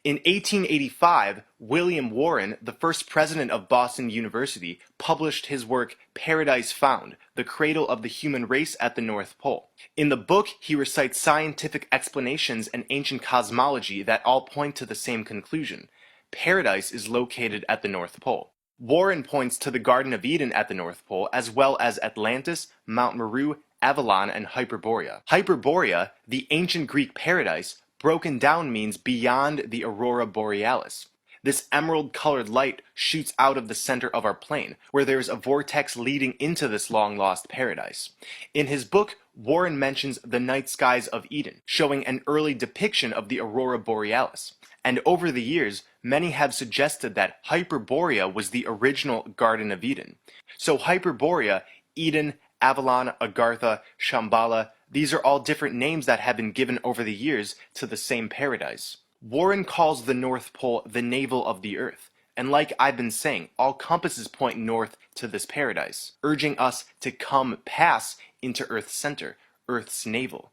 In 1885, William Warren, the first president of Boston University, published his work Paradise Found, The Cradle of the Human Race at the North Pole. In the book, he recites scientific explanations and ancient cosmology that all point to the same conclusion. Paradise is located at the North Pole. Warren points to the Garden of Eden at the North Pole, as well as Atlantis, Mount Meru, Avalon, and Hyperborea. Hyperborea, the ancient Greek paradise, broken down means beyond the aurora borealis. This emerald-colored light shoots out of the center of our plane, where there is a vortex leading into this long-lost paradise. In his book, Warren mentions the night skies of Eden, showing an early depiction of the aurora borealis. And over the years, many have suggested that Hyperborea was the original Garden of Eden. So Hyperborea, Eden, Avalon, Agartha, Shambhala, these are all different names that have been given over the years to the same paradise. Warren calls the North Pole the navel of the Earth, and like I've been saying, all compasses point north to this paradise, urging us to come pass into Earth's center, Earth's navel.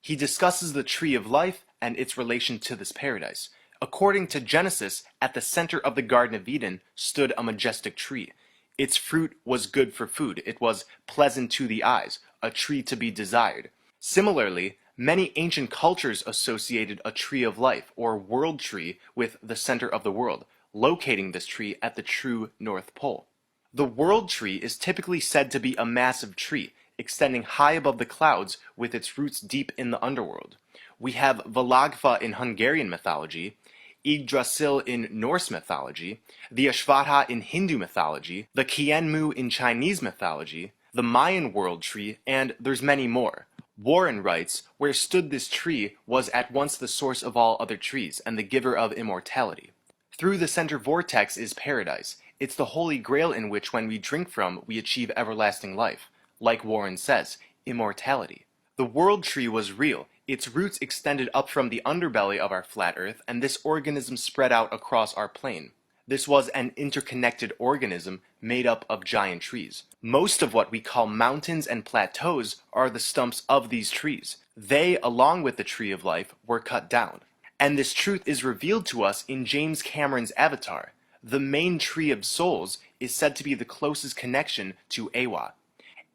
He discusses the tree of life and its relation to this paradise. According to Genesis, at the center of the Garden of Eden stood a majestic tree. Its fruit was good for food. It was pleasant to the eyes, a tree to be desired. Similarly, many ancient cultures associated a tree of life, or world tree, with the center of the world, locating this tree at the true North Pole. The world tree is typically said to be a massive tree, extending high above the clouds with its roots deep in the underworld. We have Valagfa in Hungarian mythology, Yggdrasil in Norse mythology, the Ashvatha in Hindu mythology, the Qianmu in Chinese mythology, the Mayan world tree, and there's many more. Warren writes, "Where stood this tree was at once the source of all other trees, and the giver of immortality." Through the center vortex is paradise. It's the holy grail in which when we drink from, we achieve everlasting life. Like Warren says, immortality. The world tree was real. Its roots extended up from the underbelly of our flat Earth, and this organism spread out across our plane. This was an interconnected organism made up of giant trees. Most of what we call mountains and plateaus are the stumps of these trees. They, along with the tree of life, were cut down. And this truth is revealed to us in James Cameron's Avatar. The main tree of souls is said to be the closest connection to Eywa.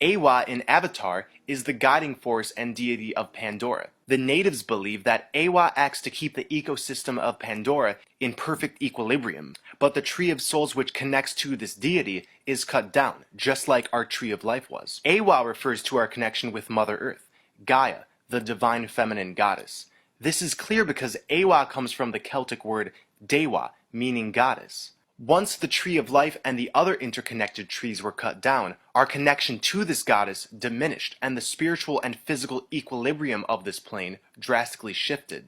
Eywa in Avatar is the guiding force and deity of Pandora. The natives believe that Eywa acts to keep the ecosystem of Pandora in perfect equilibrium, but the tree of souls which connects to this deity is cut down, just like our tree of life was. Eywa refers to our connection with Mother Earth, Gaia, the divine feminine goddess. This is clear because Eywa comes from the Celtic word Dewa, meaning goddess. Once the tree of life and the other interconnected trees were cut down, our connection to this goddess diminished, and the spiritual and physical equilibrium of this plane drastically shifted.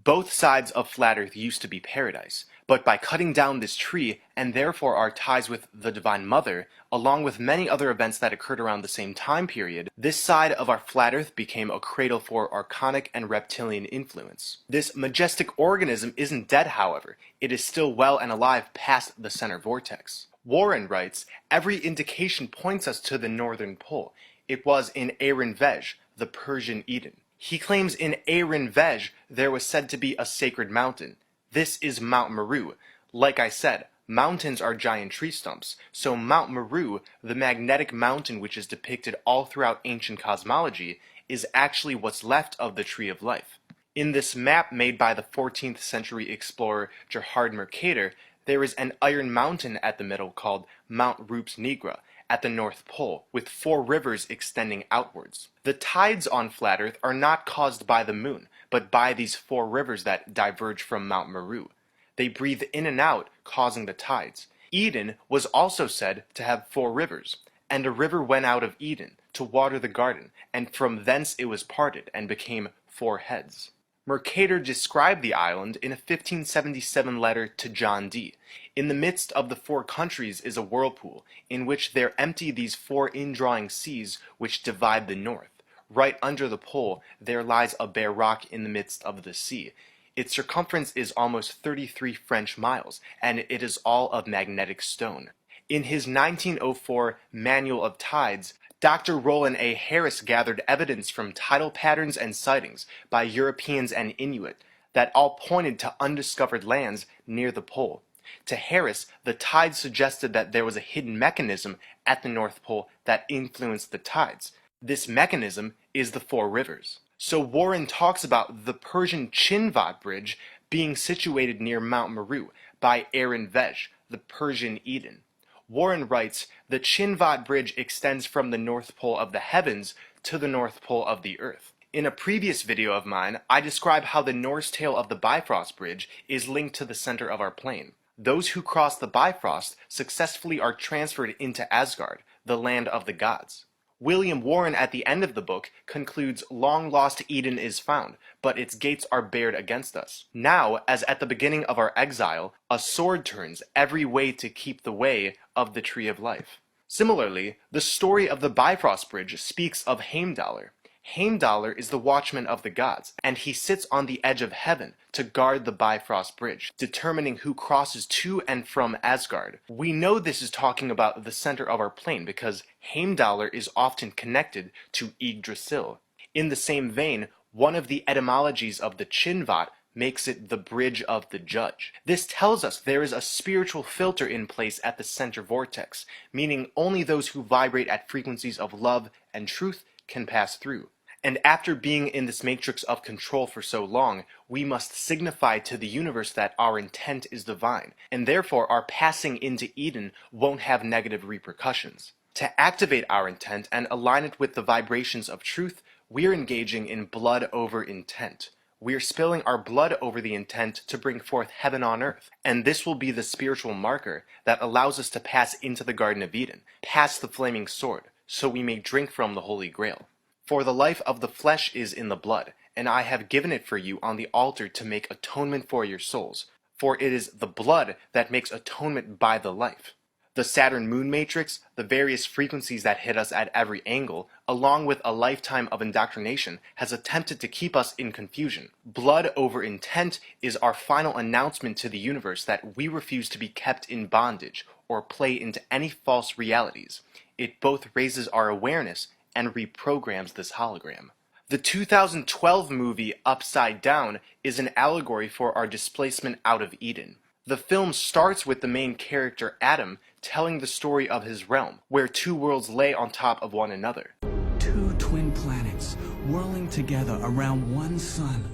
Both sides of flat Earth used to be paradise, but by cutting down this tree, and therefore our ties with the Divine Mother, along with many other events that occurred around the same time period, this side of our flat Earth became a cradle for archonic and reptilian influence. This majestic organism isn't dead, however. It is still well and alive past the center vortex. Warren writes, "Every indication points us to the northern pole. It was in Arin Vej, the Persian Eden." He claims in Arin Vej there was said to be a sacred mountain. This is Mount Meru. Like I said, mountains are giant tree stumps, so Mount Meru, the magnetic mountain which is depicted all throughout ancient cosmology, is actually what's left of the Tree of Life. In this map made by the 14th century explorer Gerhard Mercator, there is an iron mountain at the middle called Mount Rups Nigra, at the North Pole, with 4 rivers extending outwards. The tides on flat Earth are not caused by the moon, but by these 4 rivers that diverge from Mount Meru. They breathe in and out, causing the tides. Eden was also said to have 4 rivers, and a river went out of Eden to water the garden, and from thence it was parted, and became 4 heads. Mercator described the island in a 1577 letter to John Dee. In the midst of the 4 countries is a whirlpool, in which there empty these 4 indrawing seas which divide the north. Right under the pole there lies a bare rock in the midst of the sea. Its circumference is almost 33 French miles, and it is all of magnetic stone. In his 1904 Manual of Tides, Dr. Roland A. Harris gathered evidence from tidal patterns and sightings by Europeans and Inuit that all pointed to undiscovered lands near the pole. To Harris, the tides suggested that there was a hidden mechanism at the North Pole that influenced the tides. This mechanism is the Four Rivers. So Warren talks about the Persian Chinvat Bridge being situated near Mount Meru by Aaron Vej, the Persian Eden. Warren writes, the Chinvat Bridge extends from the North Pole of the heavens to the North Pole of the earth. In a previous video of mine, I describe how the Norse tail of the Bifrost Bridge is linked to the center of our plane. Those who cross the Bifrost successfully are transferred into Asgard, the land of the gods. William Warren at the end of the book concludes long lost Eden is found, but its gates are barred against us. Now, as at the beginning of our exile, a sword turns every way to keep the way of the tree of life. Similarly, the story of the Bifrost Bridge speaks of Heimdallr. Heimdallr is the watchman of the gods, and he sits on the edge of heaven to guard the Bifrost Bridge, determining who crosses to and from Asgard. We know this is talking about the center of our plane because Heimdallr is often connected to Yggdrasil. In the same vein, one of the etymologies of the Chinvat makes it the bridge of the judge. This tells us there is a spiritual filter in place at the center vortex, meaning only those who vibrate at frequencies of love and truth can pass through. And after being in this matrix of control for so long, we must signify to the universe that our intent is divine, and therefore our passing into Eden won't have negative repercussions. To activate our intent and align it with the vibrations of truth, we're engaging in blood over intent. We're spilling our blood over the intent to bring forth heaven on earth, and this will be the spiritual marker that allows us to pass into the Garden of Eden, past the flaming sword, so we may drink from the Holy Grail. For the life of the flesh is in the blood, and I have given it for you on the altar to make atonement for your souls, for it is the blood that makes atonement by the life. The Saturn moon matrix, the various frequencies that hit us at every angle, along with a lifetime of indoctrination, has attempted to keep us in confusion. Blood over intent is our final announcement to the universe that we refuse to be kept in bondage or play into any false realities. It both raises our awareness and reprograms this hologram. The 2012 movie Upside Down is an allegory for our displacement out of Eden. The film starts with the main character Adam telling the story of his realm, where two worlds lay on top of one another. Two twin planets whirling together around one sun,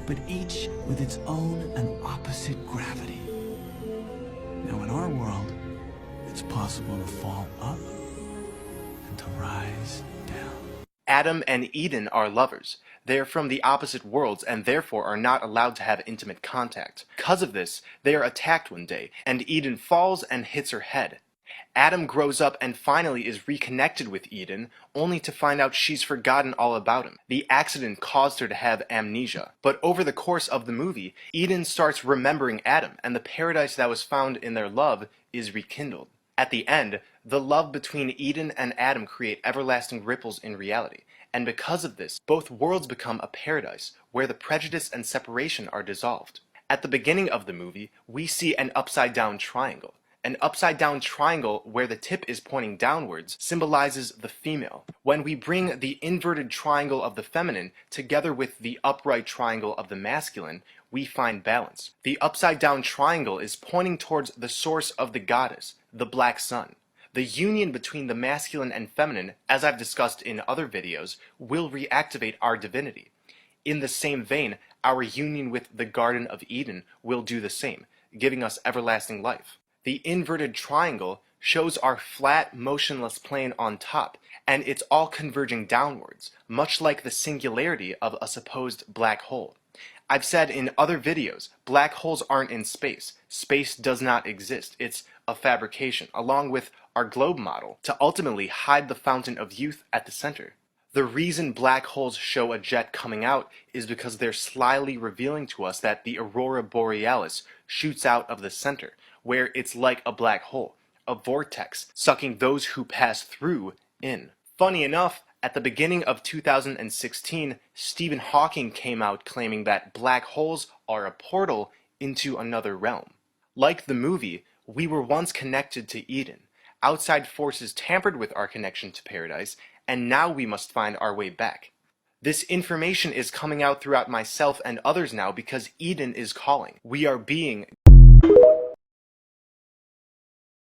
but each with its own and opposite gravity. Now in our world, it's possible to fall up and to rise down. Adam and Eden are lovers. They are from the opposite worlds and therefore are not allowed to have intimate contact. Because of this, they are attacked one day, and Eden falls and hits her head. Adam grows up and finally is reconnected with Eden, only to find out she's forgotten all about him. The accident caused her to have amnesia. But over the course of the movie, Eden starts remembering Adam, and the paradise that was found in their love is rekindled. At the end, the love between Eden and Adam create everlasting ripples in reality, and because of this, both worlds become a paradise where the prejudice and separation are dissolved. At the beginning of the movie, we see an upside-down triangle. An upside-down triangle where the tip is pointing downwards symbolizes the female. When we bring the inverted triangle of the feminine together with the upright triangle of the masculine, we find balance. The upside-down triangle is pointing towards the source of the goddess, the black sun. The union between the masculine and feminine, as I've discussed in other videos, will reactivate our divinity. In the same vein, our union with the Garden of Eden will do the same, giving us everlasting life. The inverted triangle shows our flat, motionless plane on top, and it's all converging downwards, much like the singularity of a supposed black hole. I've said in other videos, black holes aren't in space. Space does not exist. It's a fabrication, along with our globe model, to ultimately hide the fountain of youth at the center. The reason black holes show a jet coming out is because they're slyly revealing to us that the aurora borealis shoots out of the center, where it's like a black hole, a vortex, sucking those who pass through in. Funny enough, at the beginning of 2016, Stephen Hawking came out claiming that black holes are a portal into another realm. Like the movie, we were once connected to Eden. Outside forces tampered with our connection to paradise, and now we must find our way back. This information is coming out throughout myself and others now because Eden is calling. We are being